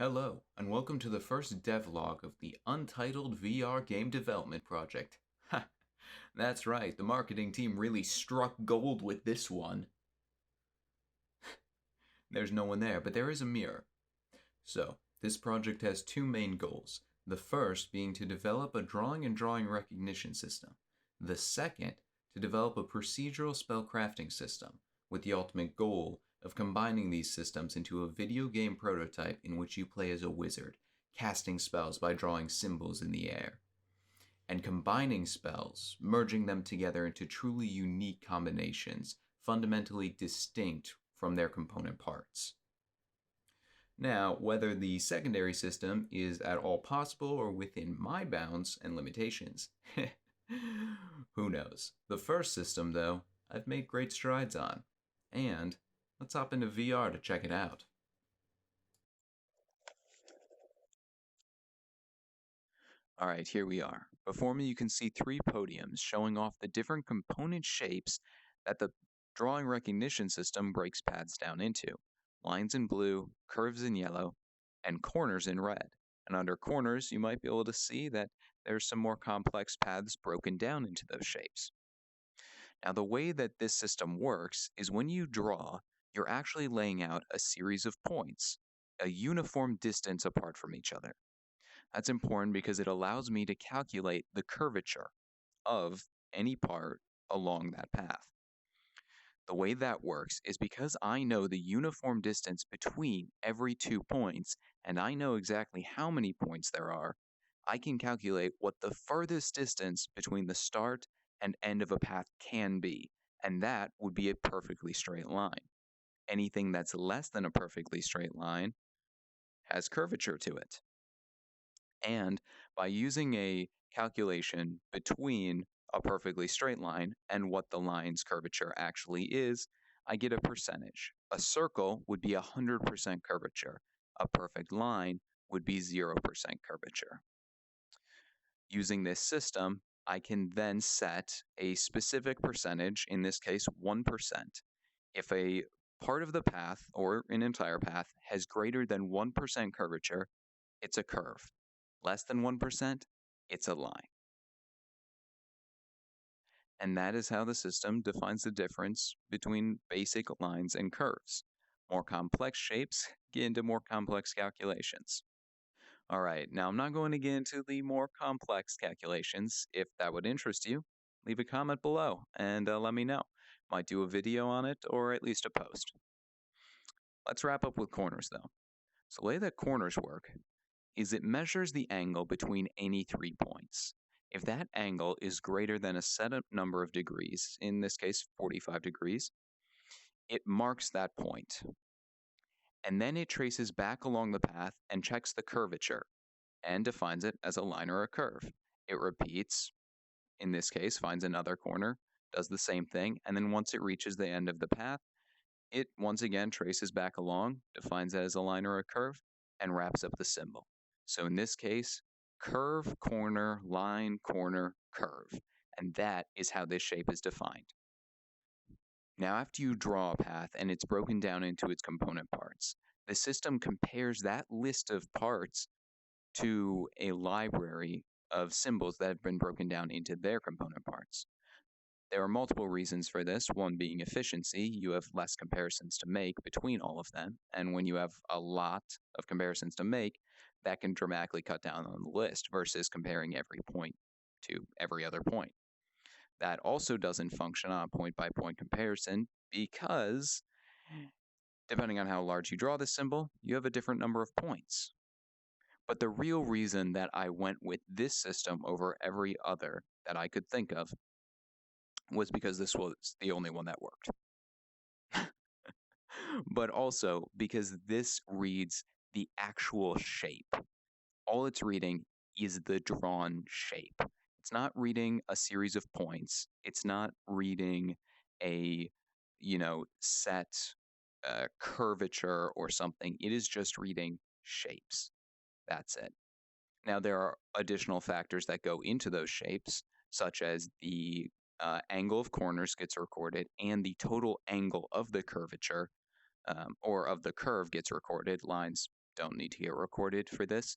Hello, and welcome to the first devlog of the Untitled VR game development project. Ha! That's right, the marketing team really struck gold with this one. There's no one there, but there is a mirror. So, this project has two main goals. The first being to develop a drawing and drawing recognition system. The second, to develop a procedural spellcasting system, with the ultimate goal of combining these systems into a video game prototype in which you play as a wizard, casting spells by drawing symbols in the air, and combining spells, merging them together into truly unique combinations, fundamentally distinct from their component parts. Now, whether the secondary system is at all possible or within my bounds and limitations, who knows? The first system, though, I've made great strides on. And let's hop into VR to check it out. Alright, here we are. Before me you can see three podiums showing off the different component shapes that the drawing recognition system breaks paths down into. Lines in blue, curves in yellow, and corners in red. And under corners you might be able to see that there's some more complex paths broken down into those shapes. Now the way that this system works is when you draw, you're actually laying out a series of points, a uniform distance apart from each other. That's important because it allows me to calculate the curvature of any part along that path. The way that works is because I know the uniform distance between every 2 points, and I know exactly how many points there are, I can calculate what the furthest distance between the start and end of a path can be, and that would be a perfectly straight line. Anything that's less than a perfectly straight line has curvature to it. And by using a calculation between a perfectly straight line and what the line's curvature actually is, I get a percentage. A circle would be 100% curvature. A perfect line would be 0% curvature. Using this system, I can then set a specific percentage, in this case 1%. If a part of the path, or an entire path, has greater than 1% curvature, it's a curve. Less than 1%, it's a line. And that is how the system defines the difference between basic lines and curves. More complex shapes get into more complex calculations. Alright, now I'm not going to get into the more complex calculations. If that would interest you, leave a comment below and let me know. Might do a video on it or at least a post. Let's wrap up with corners though. So the way that corners work is it measures the angle between any 3 points. If that angle is greater than a set number of degrees, in this case 45 degrees, it marks that point. And then it traces back along the path and checks the curvature and defines it as a line or a curve. It repeats, in this case, finds another corner, does the same thing, and then once it reaches the end of the path, it once again traces back along, defines it as a line or a curve, and wraps up the symbol. So in this case, curve, corner, line, corner, curve. And that is how this shape is defined. Now after you draw a path and it's broken down into its component parts, the system compares that list of parts to a library of symbols that have been broken down into their component parts. There are multiple reasons for this, one being efficiency. You have less comparisons to make between all of them, and when you have a lot of comparisons to make, that can dramatically cut down on the list versus comparing every point to every other point. That also doesn't function on a point-by-point comparison because, depending on how large you draw this symbol, you have a different number of points. But the real reason that I went with this system over every other that I could think of was because this was the only one that worked. But also because this reads the actual shape. All it's reading is the drawn shape. It's not reading a series of points. It's not reading a, set curvature or something. It is just reading shapes. That's it. Now, there are additional factors that go into those shapes, such as the angle of corners gets recorded and the total angle of the curvature or of the curve gets recorded. Lines don't need to get recorded for this,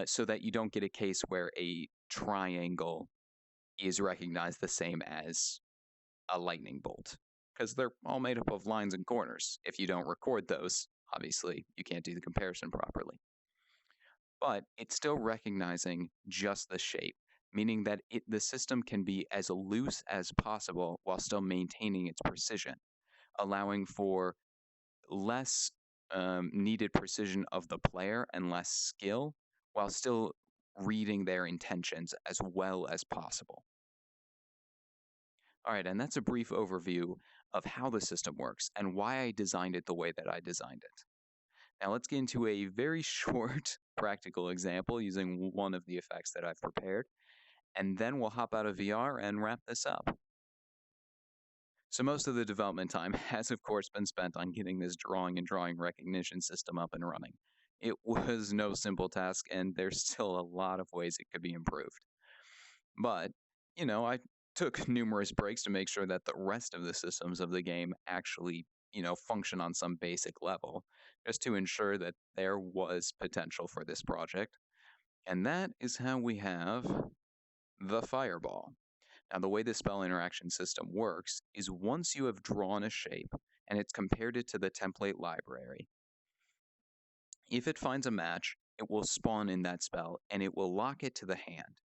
so that you don't get a case where a triangle is recognized the same as a lightning bolt, because they're all made up of lines and corners. If you don't record those, obviously you can't do the comparison properly. But it's still recognizing just the shape, meaning that the system can be as loose as possible while still maintaining its precision, allowing for less needed precision of the player and less skill, while still reading their intentions as well as possible. All right, and that's a brief overview of how the system works and why I designed it the way that I designed it. Now let's get into a very short practical example using one of the effects that I've prepared, and then we'll hop out of VR and wrap this up. So most of the development time has of course been spent on getting this drawing and drawing recognition system up and running. It was no simple task, and there's still a lot of ways it could be improved. But, I took numerous breaks to make sure that the rest of the systems of the game actually, function on some basic level, just to ensure that there was potential for this project. And that is how we have the fireball. Now, the way the spell interaction system works is once you have drawn a shape and it's compared it to the template library, if it finds a match, it will spawn in that spell and it will lock it to the hand.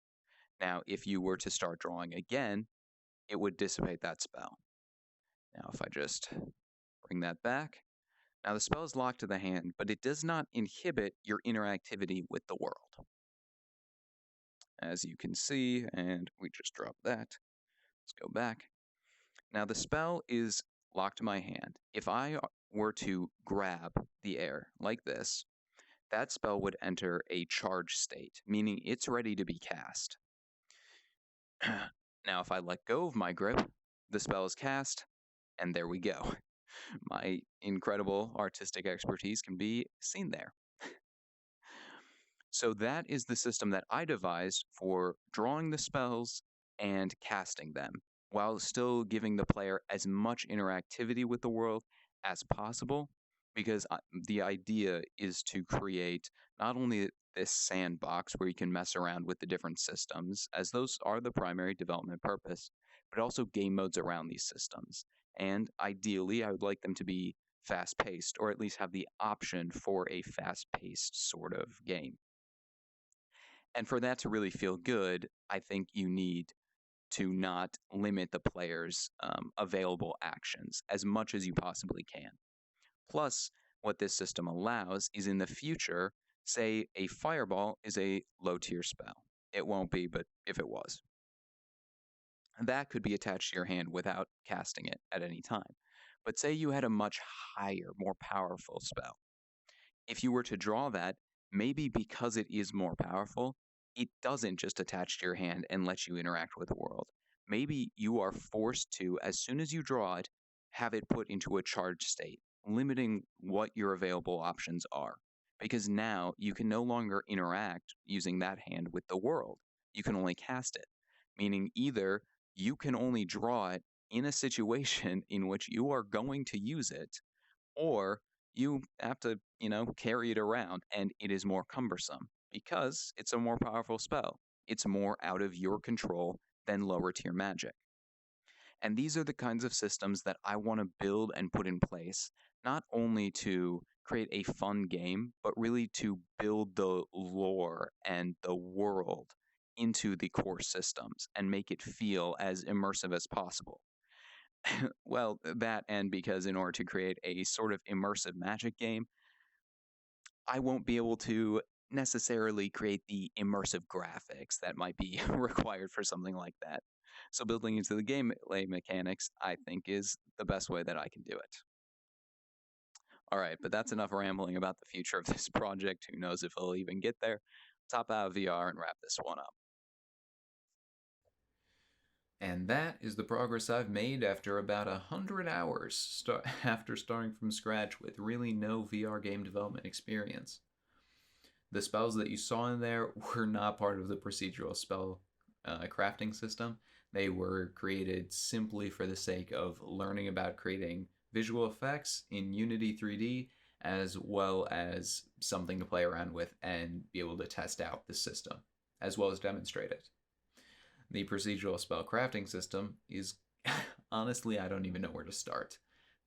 Now, if you were to start drawing again, it would dissipate that spell. Now, if I just bring that back, now the spell is locked to the hand, but it does not inhibit your interactivity with the world. As you can see, and we just dropped that. Let's go back. Now, the spell is locked to my hand. If I were to grab the air like this, that spell would enter a charge state, meaning it's ready to be cast. Now, if I let go of my grip, the spell is cast, and there we go. My incredible artistic expertise can be seen there. So that is the system that I devised for drawing the spells and casting them, while still giving the player as much interactivity with the world as possible, because the idea is to create not only this sandbox where you can mess around with the different systems, as those are the primary development purpose, but also game modes around these systems. And ideally, I would like them to be fast-paced, or at least have the option for a fast-paced sort of game. And for that to really feel good, I think you need to not limit the player's available actions as much as you possibly can. Plus, what this system allows is in the future, say a fireball is a low tier spell. It won't be, but if it was, that could be attached to your hand without casting it at any time. But say you had a much higher, more powerful spell. If you were to draw that, maybe because it is more powerful, it doesn't just attach to your hand and let you interact with the world. Maybe you are forced to, as soon as you draw it, have it put into a charged state, limiting what your available options are. Because now you can no longer interact using that hand with the world. You can only cast it, meaning either you can only draw it in a situation in which you are going to use it, or you have to, carry it around, and it is more cumbersome because it's a more powerful spell. It's more out of your control than lower tier magic. And these are the kinds of systems that I want to build and put in place, not only to create a fun game, but really to build the lore and the world into the core systems and make it feel as immersive as possible. Well, that, and because in order to create a sort of immersive magic game, I won't be able to necessarily create the immersive graphics that might be required for something like that. So building into the gameplay mechanics, I think, is the best way that I can do it. All right, but that's enough rambling about the future of this project. Who knows if it'll even get there. Top out of VR and wrap this one up. And that is the progress I've made after about 100 hours after starting from scratch with really no VR game development experience. The spells that you saw in there were not part of the procedural spell crafting system. They were created simply for the sake of learning about creating visual effects in Unity 3D as well as something to play around with and be able to test out the system, as well as demonstrate it. The procedural spell crafting system is, honestly, I don't even know where to start.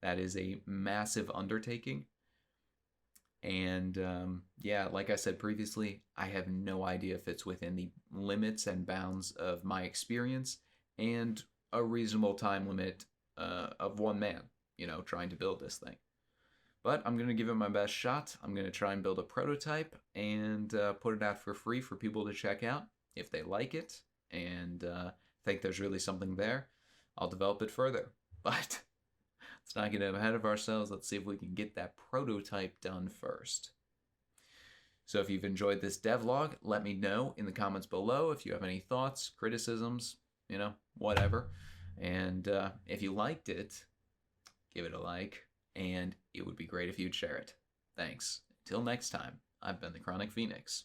That is a massive undertaking. And yeah, like I said previously, I have no idea if it's within the limits and bounds of my experience and a reasonable time limit of one man, trying to build this thing. But I'm going to give it my best shot. I'm going to try and build a prototype and put it out for free for people to check out if they like it and think there's really something there. I'll develop it further. But let's not get ahead of ourselves. Let's see if we can get that prototype done first. So if you've enjoyed this devlog, let me know in the comments below if you have any thoughts, criticisms, whatever. And if you liked it, give it a like. And it would be great if you'd share it. Thanks. Until next time, I've been the Chronic Phoenix.